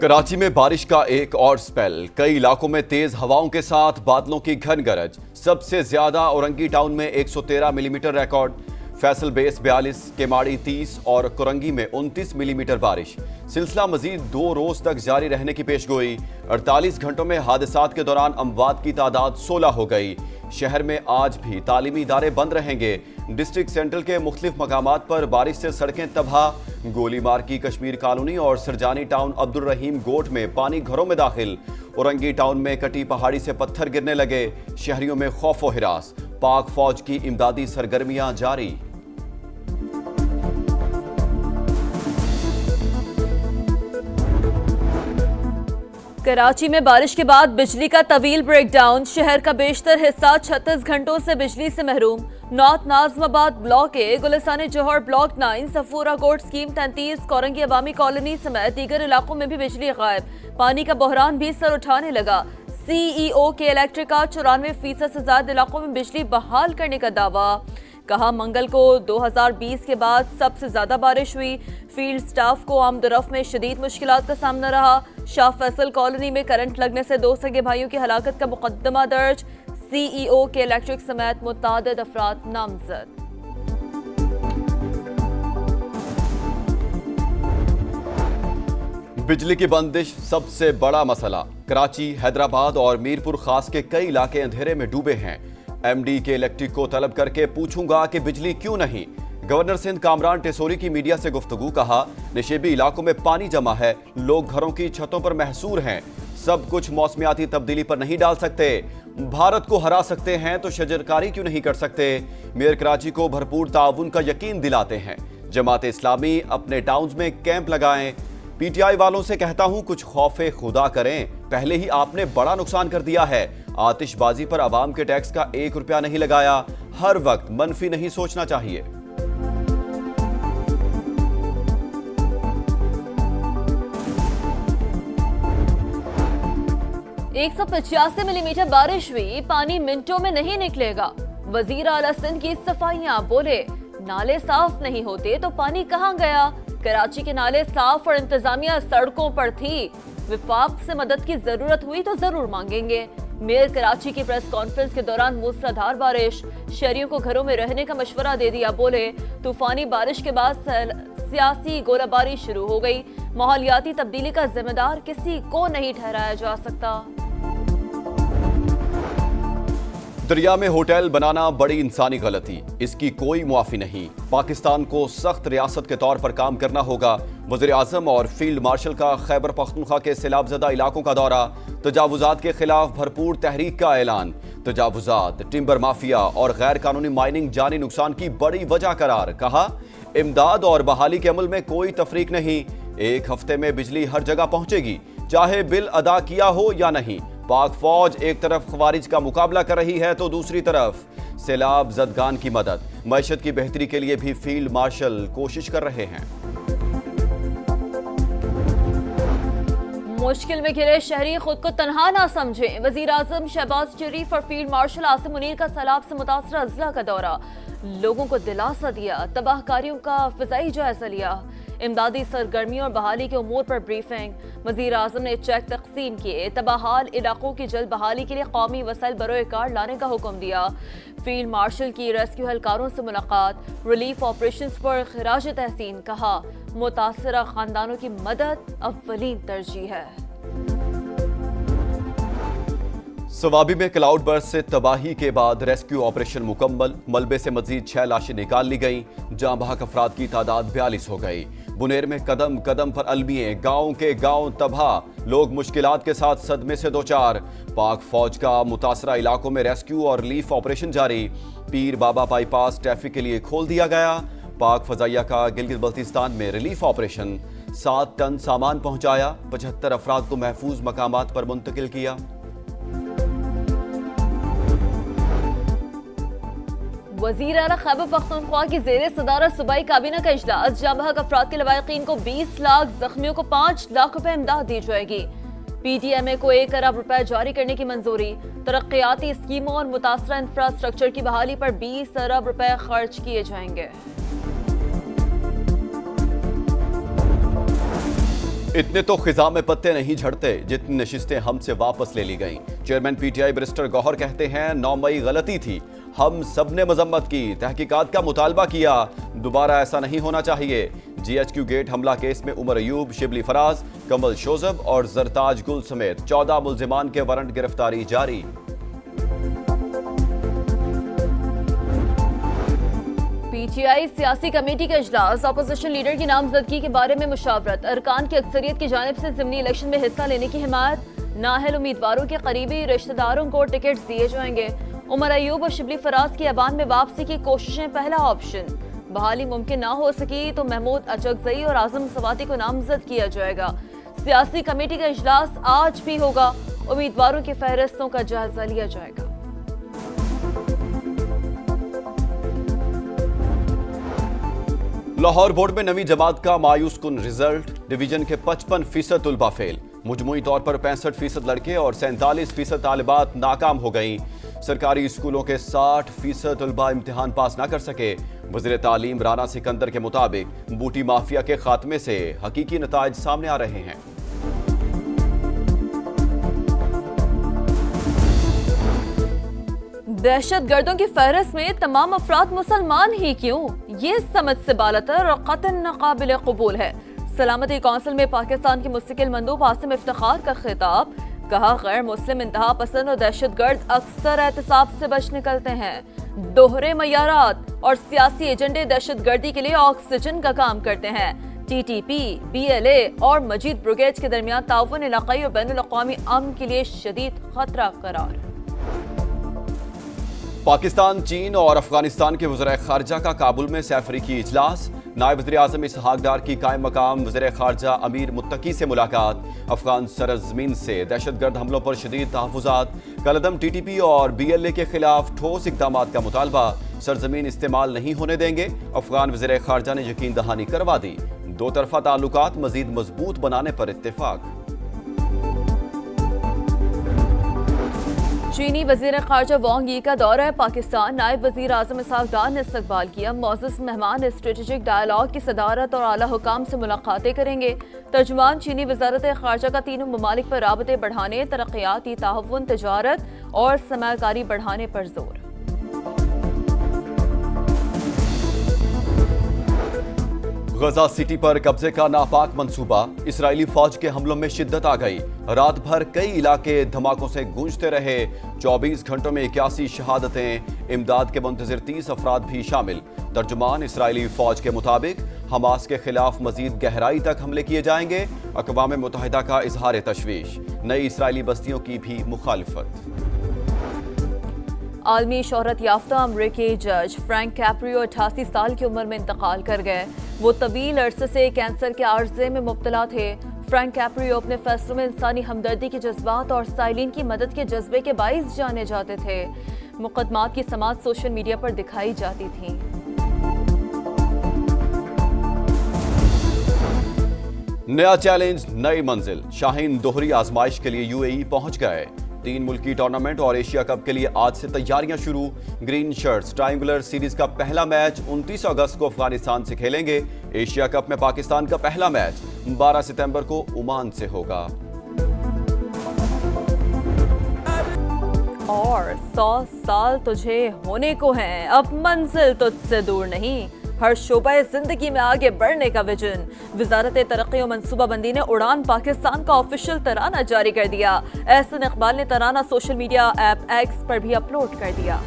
कराची में बारिश का एक और स्पेल, कई इलाकों में तेज हवाओं के साथ बादलों की घन गरज। सबसे ज्यादा औरंगी टाउन में 113 millimetre record, Faisal base 42, Keamari 30 और कुरंगी में 29 मिलीमीटर बारिश। सिलसिला मजीद 2 रोज तक जारी रहने की पेशगोई। 48 घंटों में हादसात के दौरान अमवात की तादाद 16 हो गई। शहर में आज भी तालीमी इदारे बंद रहेंगे। डिस्ट्रिक्ट सेंट्रल के मुख्तलिफ मकामात पर बारिश से सड़कें तबाह। गोलीमार की कश्मीर कॉलोनी और सरजानी टाउन अब्दुल रहीम गोट में पानी घरों में दाखिल। औरंगी टाउन में कटी पहाड़ी से पत्थर गिरने लगे। शहरियों में खौफ व हिरास। पाक फौज की इमदादी सरगर्मियां जारी। कराची में बारिश के बाद बिजली का तवील ब्रेकडाउन। शहर का बेशतर हिस्सा 36 घंटों से बिजली से महरूम। नॉर्थ नाज़माबाद ब्लॉक के Gulistan Jauhar block 9, Safoora Goth scheme 33, Korangi Awami colony समेत दीगर इलाकों में भी बिजली गायब। पानी का बहरान भी सर उठाने लगा। सीईओ के इलेक्ट्रिक का 94% से ज्यादा इलाकों में बिजली बहाल करने का दावा। कहा मंगल को 2020 के बाद सबसे ज्यादा बारिश हुई। फील्ड स्टाफ को आमदरफ में शदीद मुश्किलात का सामना रहा। शाह फैसल कॉलोनी में करंट लगने से 2 सगे भाइयों की हलाकत का मुकदमा दर्ज। सीईओ के इलेक्ट्रिक समेत मुतादिद अफराद नामजद। बिजली की बंदिश सबसे बड़ा मसला। कराची, हैदराबाद और मीरपुर खास के कई इलाके अंधेरे में डूबे हैं। एमडी के इलेक्ट्रिक को तलब करके पूछूंगा कि बिजली क्यों नहीं। गवर्नर सिंध कामरान टेसोरी की मीडिया से गुफ्तगू। कहा नशेबी इलाकों में पानी जमा है, लोग घरों की छतों पर महसूर हैं। सब कुछ मौसमियाती तब्दीली पर नहीं डाल सकते। भारत को हरा सकते हैं तो शजरकारी क्यों नहीं कर सकते। मेयर कराची को भरपूर ताउन का यकीन दिलाते हैं। जमात इस्लामी अपने टाउन्स में कैंप लगाएं। पीटीआई वालों से कहता हूं कुछ खौफे खुदा करें, पहले ही आपने बड़ा नुकसान कर दिया है। आतिशबाजी पर आवाम के टैक्स का 1 रुपया नहीं लगाया। हर वक्त मनफी नहीं सोचना चाहिए। 185 मिलीमीटर बारिश हुई। पानी मिनटों में नहीं निकलेगा। वजीर आला सिंध की सफाइयां। बोले नाले साफ नहीं होते तो पानी कहां गया। कराची के नाले साफ और इंतजामिया सड़कों पर थी। विफाक से मदद की जरूरत हुई तो जरूर मांगेंगे। मेयर कराची की प्रेस कॉन्फ्रेंस के दौरान मूसलाधार बारिश। शहरियों को घरों में रहने का मशवरा दे दिया। बोले तूफानी बारिश के बाद सियासी गोलाबारी शुरू हो गई। माहौलियाती तब्दीली का जिम्मेदार किसी को नहीं ठहराया जा सकता। दरिया में होटल बनाना बड़ी इंसानी गलती, इसकी कोई मुआफी नहीं। पाकिस्तान को सख्त रियासत के तौर पर काम करना होगा। वज़ीर आज़म और फील्ड मार्शल का खैबर पख्तूनख्वा के सैलाबज़दा इलाकों का दौरा। तजावुज़ात के खिलाफ भरपूर तहरीक का ऐलान। तजावुज़ात, टिम्बर माफिया और गैर कानूनी माइनिंग जानी नुकसान की बड़ी वजह करार। कहा इमदाद और बहाली के अमल में कोई तफरीक नहीं। 1 हफ्ते में बिजली हर जगह पहुंचेगी, चाहे बिल अदा किया हो या नहीं। पाक फौज एक तरफ खवारिज का मुकाबला कर रही है तो दूसरी तरफ सैलाब ज़दगान की मदद। मईशत की बेहतरी के लिए भी फील्ड मार्शल कोशिश कर रहे हैं। मुश्किल में घिरे शहरी खुद को तनहा ना समझें। वजीर आजम शहबाज शरीफ और फील्ड मार्शल आसिम मुनीर का सैलाब से मुतासरा अजला का दौरा। लोगों को दिलासा दिया। तबाहकारियों का फिजाई जायजा लिया। इमदादी सरगर्मियों और बहाली के उमूर पर ब्रीफिंग। वजीर आजम ने चेक तकसीम किए। तबाहाल इलाकों की जल्द बहाली के लिए कौमी वसाइल बरोए कार लाने का हुक्म दिया। फील्ड मार्शल की रेस्क्यू एहलकारों से मुलाकात। रिलीफ ऑपरेशंस पर खिराज तहसीन। कहा मुतासरा खानदानों की मदद अव्वलीन तरजीह है। सवाबी में क्लाउड बर्स्ट से तबाही के बाद रेस्क्यू ऑपरेशन मुकम्मल। मलबे से मजीद 6 लाशें निकाल ली गईं। जाँ बहक अफराद की तादाद 42 हो गई। बुनेर में कदम कदम पर अलमिए, गाँव के गाँव तबाह। लोग मुश्किलात के साथ सदमे से दो चार। पाक फौज का मुतासरा इलाकों में रेस्क्यू और रिलीफ ऑपरेशन जारी। पीर बाबा बाईपास ट्रैफिक के लिए खोल दिया गया। पाक फजाइया का गिलगित बल्तिस्तान में रिलीफ ऑपरेशन। 7 टन सामान पहुंचाया। 75 अफराद को महफूज मकामात पर मुंतकिल किया। वजीर आला खैबर पख्तूनख्वा की ज़ेरे सदारत सूबाई काबीना का इजलास। जाँ बहक अफराद के लवाहिकीन को 20 लाख, जख्मियों को 5 लाख रुपए इमदाद दी जाएगी। पीटीएमए को 1 अरब रुपए जारी करने की मंजूरी। तरक्याती स्कीमों और मुतासरा इंफ्रास्ट्रक्चर की बहाली पर 20 अरब रुपए खर्च किए जाएंगे। اتنے تو خزاں میں پتے نہیں جھڑتے جتنی نشستیں ہم سے واپس لے لی گئیں۔ Chairman P T I barrister Gohar کہتے ہیں 9 مئی غلطی تھی، ہم سب نے مذمت کی، تحقیقات کا مطالبہ کیا، دوبارہ ایسا نہیں ہونا چاہیے۔ جی ایچ کیو گیٹ حملہ کیس میں عمر ایوب، شبلی فراز، کمل شوزب اور زرتاج گل سمیت 14 ملزمان کے وارنٹ گرفتاری جاری۔ پی ٹی آئی سیاسی کمیٹی کا اجلاس، اپوزیشن لیڈر کی نامزدگی کے بارے میں مشاورت، ارکان کی اکثریت کی جانب سے ضمنی الیکشن میں حصہ لینے کی حمایت، نااہل امیدواروں کے قریبی رشتہ داروں کو ٹکٹس دیے جائیں گے۔ عمر ایوب اور شبلی فراز کی ایوان میں واپسی کی کوششیں پہلا آپشن، بحالی ممکن نہ ہو سکی تو محمود اچکزئی اور اعظم سواتی کو نامزد کیا جائے گا۔ سیاسی کمیٹی کا اجلاس آج بھی ہوگا، امیدواروں کی فہرستوں کا جائزہ لیا جائے گا۔ لاہور بورڈ میں 9ویں جماعت کا مایوس کن رزلٹ، ڈویژن کے 55% طلبہ فیل، مجموعی طور پر 65% لڑکے اور 47% طالبات ناکام ہو گئیں۔ سرکاری اسکولوں کے 60% طلبہ امتحان پاس نہ کر سکے۔ وزیر تعلیم رانا سکندر کے مطابق بوٹی مافیا کے خاتمے سے حقیقی نتائج سامنے آ رہے ہیں۔ دہشت گردوں کی فہرست میں تمام افراد مسلمان ہی کیوں؟ یہ سمجھ سے بالاتر اور قطعاً ناقابل قبول ہے۔ سلامتی کونسل میں پاکستان کے مستقل مندوب عاصم افتخار کا خطاب، کہا غیر مسلم انتہا پسند اور دہشت گرد اکثر احتساب سے بچ نکلتے ہیں۔ دوہرے معیارات اور سیاسی ایجنڈے دہشت گردی کے لیے آکسیجن کا کام کرتے ہیں۔ T T P, B L A اور مجید بریگیڈ کے درمیان تعاون علاقائی اور بین الاقوامی امن کے لیے شدید خطرہ قرار۔ پاکستان، چین اور افغانستان کے وزرائے خارجہ کا کابل میں سہ افریقی اجلاس، نائب وزیر اعظم اسحاق ڈار کی قائم مقام وزیر خارجہ امیر متقی سے ملاقات، افغان سرزمین سے دہشت گرد حملوں پر شدید تحفظات، کالعدم ٹی ٹی پی اور بی ایل اے کے خلاف ٹھوس اقدامات کا مطالبہ، سرزمین استعمال نہیں ہونے دیں گے، افغان وزیر خارجہ نے یقین دہانی کروا دی، دو طرفہ تعلقات مزید مضبوط بنانے پر اتفاق۔ چینی وزیر خارجہ وانگ ای کا دورہ پاکستان، نائب وزیر اعظم اسحاق ڈار نے استقبال کیا۔ معزز مہمان اسٹریٹجک ڈائیلاگ کی صدارت اور اعلیٰ حکام سے ملاقاتیں کریں گے۔ ترجمان چینی وزارت خارجہ کا تینوں ممالک پر رابطے بڑھانے، ترقیاتی تعاون، تجارت اور سرمایہ کاری بڑھانے پر زور۔ غزہ سٹی پر قبضے کا ناپاک منصوبہ، اسرائیلی فوج کے حملوں میں شدت آ گئی، رات بھر کئی علاقے دھماکوں سے گونجتے رہے، 24 گھنٹوں میں 81 شہادتیں، امداد کے منتظر 30 افراد بھی شامل۔ ترجمان اسرائیلی فوج کے مطابق حماس کے خلاف مزید گہرائی تک حملے کیے جائیں گے، اقوام متحدہ کا اظہار تشویش، نئی اسرائیلی بستیوں کی بھی مخالفت۔ عالمی شہرت یافتہ امریکی جج فرینک کیپریو 88 سال کی عمر میں انتقال کر گئے۔ وہ طویل عرصے سے کینسر کے عارضے میں مبتلا تھے۔ فرینک کیپریو اپنے فیصلوں میں انسانی ہمدردی کے جذبات اور سائلین کی مدد کے جذبے کے باعث جانے جاتے تھے۔ مقدمات کی سماعت سوشل میڈیا پر دکھائی جاتی تھیں۔ نیا چیلنج، نئی منزل، شاہین دوہری آزمائش کے لیے یو اے ای پہنچ گئے۔ 3 ملکی ٹورنامنٹ اور ایشیا کپ کے لیے آج سے تیاریاں شروع۔ گرین شرٹس ٹرائنگولر سیریز کا پہلا میچ 29 اگست کو افغانستان سے کھیلیں گے۔ ایشیا کپ میں پاکستان کا پہلا میچ 12 ستمبر کو عمان سے ہوگا۔ اور 100 سال تجھے ہونے کو ہیں، اب منزل تجھ سے دور نہیں، ہر شعبہ زندگی میں آگے بڑھنے کا ویژن۔ وزارت ترقی و منصوبہ بندی نے اڑان پاکستان کا آفیشیل ترانہ جاری کر دیا۔ احسن اقبال نے ترانہ سوشل میڈیا ایپ ایکس پر بھی اپلوڈ کر دیا۔